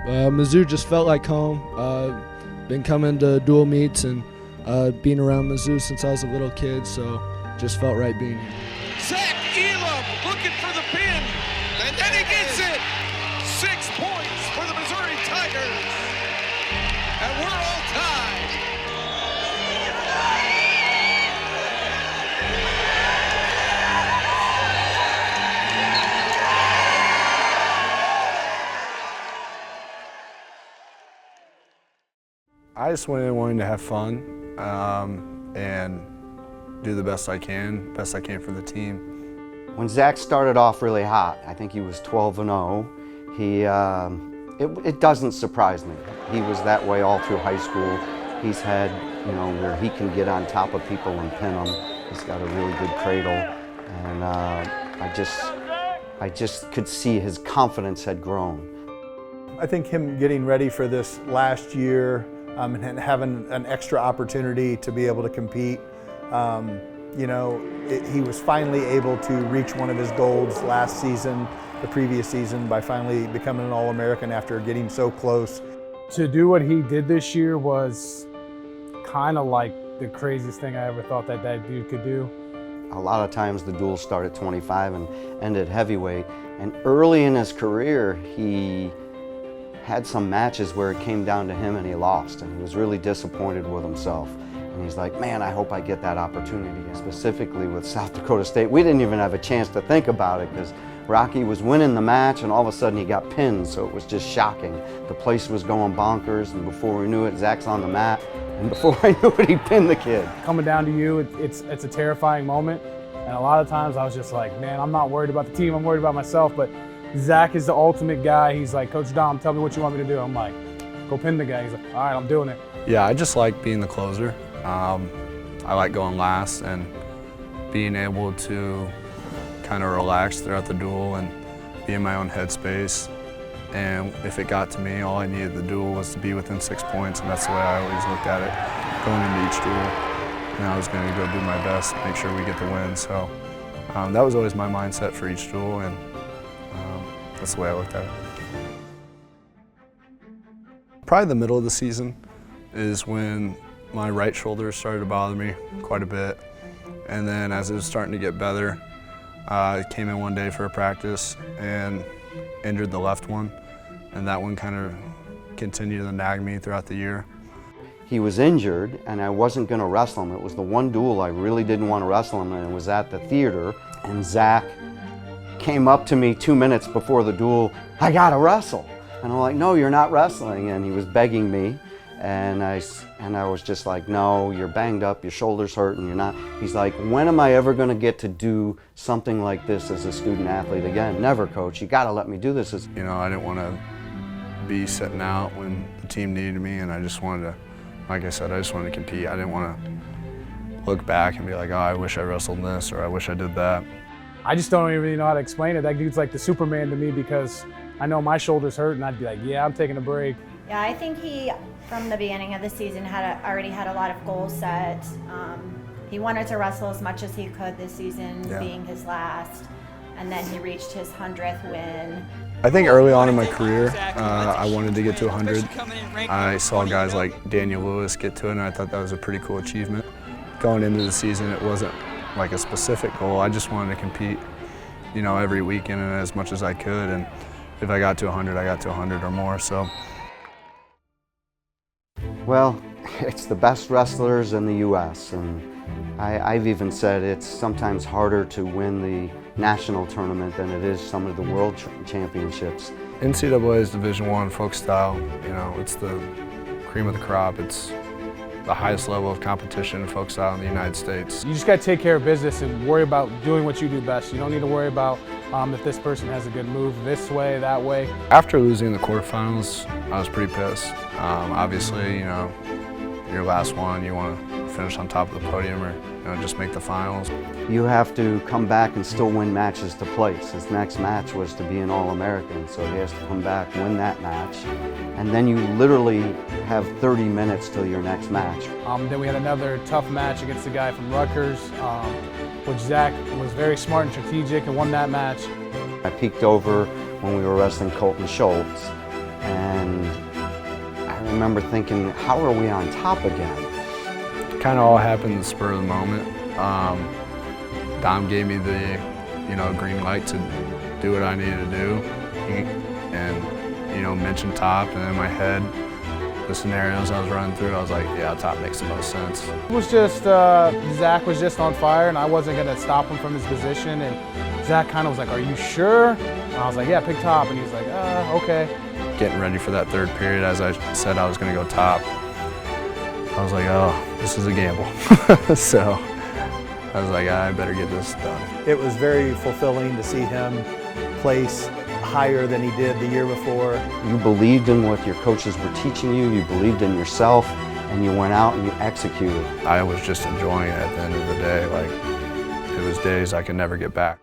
Mizzou just felt like home. Been coming to dual meets and being around Mizzou since I was a little kid, so just felt right being here. Elam looking for the pin, and then he gets it. 6 points for the Missouri Tigers, and we're all tied. I just went in wanting to have fun and do the best I can for the team. When Zach started off really hot, I think he was 12-0. It doesn't surprise me. He was that way all through high school. He's had, where he can get on top of people and pin them. He's got a really good cradle, and I just could see his confidence had grown. I think him getting ready for this last year and having an extra opportunity to be able to compete, he was finally able to reach one of his goals last season, the previous season, by finally becoming an All-American after getting so close. To do what he did this year was kind of like the craziest thing I ever thought that dude could do. A lot of times the duels start at 25 and end at heavyweight, and early in his career he had some matches where it came down to him and he lost, and he was really disappointed with himself. And he's like, man, I hope I get that opportunity. Specifically with South Dakota State, we didn't even have a chance to think about it because Rocky was winning the match and all of a sudden he got pinned, so it was just shocking. The place was going bonkers, and before we knew it, Zach's on the mat, and before I knew it, he pinned the kid. Coming down to you, it's a terrifying moment, and a lot of times I was just like, man, I'm not worried about the team, I'm worried about myself, but Zach is the ultimate guy. He's like, Coach Dom, tell me what you want me to do. I'm like, go pin the guy. He's like, all right, I'm doing it. Yeah, I just like being the closer. I like going last and being able to kind of relax throughout the duel and be in my own headspace. And if it got to me, all I needed the duel was to be within 6 points, and that's the way I always looked at it going into each duel. And I was going to go do my best, make sure we get the win. So that was always my mindset for each duel, and that's the way I looked at it. Probably the middle of the season is when my right shoulder started to bother me quite a bit. And then as it was starting to get better, I came in one day for a practice and injured the left one. And that one kind of continued to nag me throughout the year. He was injured and I wasn't going to wrestle him. It was the one duel I really didn't want to wrestle him, and it was at the theater. And Zach came up to me 2 minutes before the duel, I gotta wrestle. And I'm like, no, you're not wrestling. And he was begging me. And I was just like, no, you're banged up, your shoulder's hurting, you're not. He's like, when am I ever gonna get to do something like this as a student athlete again? Never, Coach, you gotta let me do this. I didn't want to be sitting out when the team needed me, and I just wanted to, like I said, I just wanted to compete. I didn't want to look back and be like, oh, I wish I wrestled this, or I wish I did that. I just don't even really know how to explain it. That dude's like the Superman to me because I know my shoulder's hurt and I'd be like, yeah, I'm taking a break. Yeah, I think he, from the beginning of the season, already had a lot of goals set. He wanted to wrestle as much as he could this season, being his last, and then he reached his 100th win. I think early on in my career, I wanted to get to 100. I saw guys like Daniel Lewis get to it, and I thought that was a pretty cool achievement. Going into the season, it wasn't like a specific goal. I just wanted to compete, every weekend and as much as I could. And if I got to 100, I got to 100 or more. So. Well, it's the best wrestlers in the U.S. and I've even said it's sometimes harder to win the national tournament than it is some of the world championships. NCAA is Division I folk style. It's the cream of the crop. It's the highest level of competition in folk style in the United States. You just got to take care of business and worry about doing what you do best. You don't need to worry about if this person has a good move this way, that way. After losing the quarterfinals, I was pretty pissed. Obviously, your last one, you want to finish on top of the podium or just make the finals. You have to come back and still win matches to place. His next match was to be an All-American, so he has to come back, win that match, and then you literally have 30 minutes till your next match. Then we had another tough match against the guy from Rutgers, which Zach was very smart and strategic and won that match. I peeked over when we were wrestling Colton Schultz, and remember thinking, how are we on top again? Kind of all happened in the spur of the moment. Dom gave me the, green light to do what I needed to do, and mentioned top, and in my head, the scenarios I was running through, I was like, yeah, top makes the most sense. It was just, Zach was just on fire, and I wasn't going to stop him from his position, and Zach kind of was like, are you sure? And I was like, yeah, pick top, and he was like, okay. Getting ready for that third period, as I said I was going to go top, I was like, oh, this is a gamble. So I was like, I better get this done. It was very fulfilling to see him place higher than he did the year before. You believed in what your coaches were teaching you, you believed in yourself, and you went out and you executed. I was just enjoying it at the end of the day. Like, it was days I could never get back.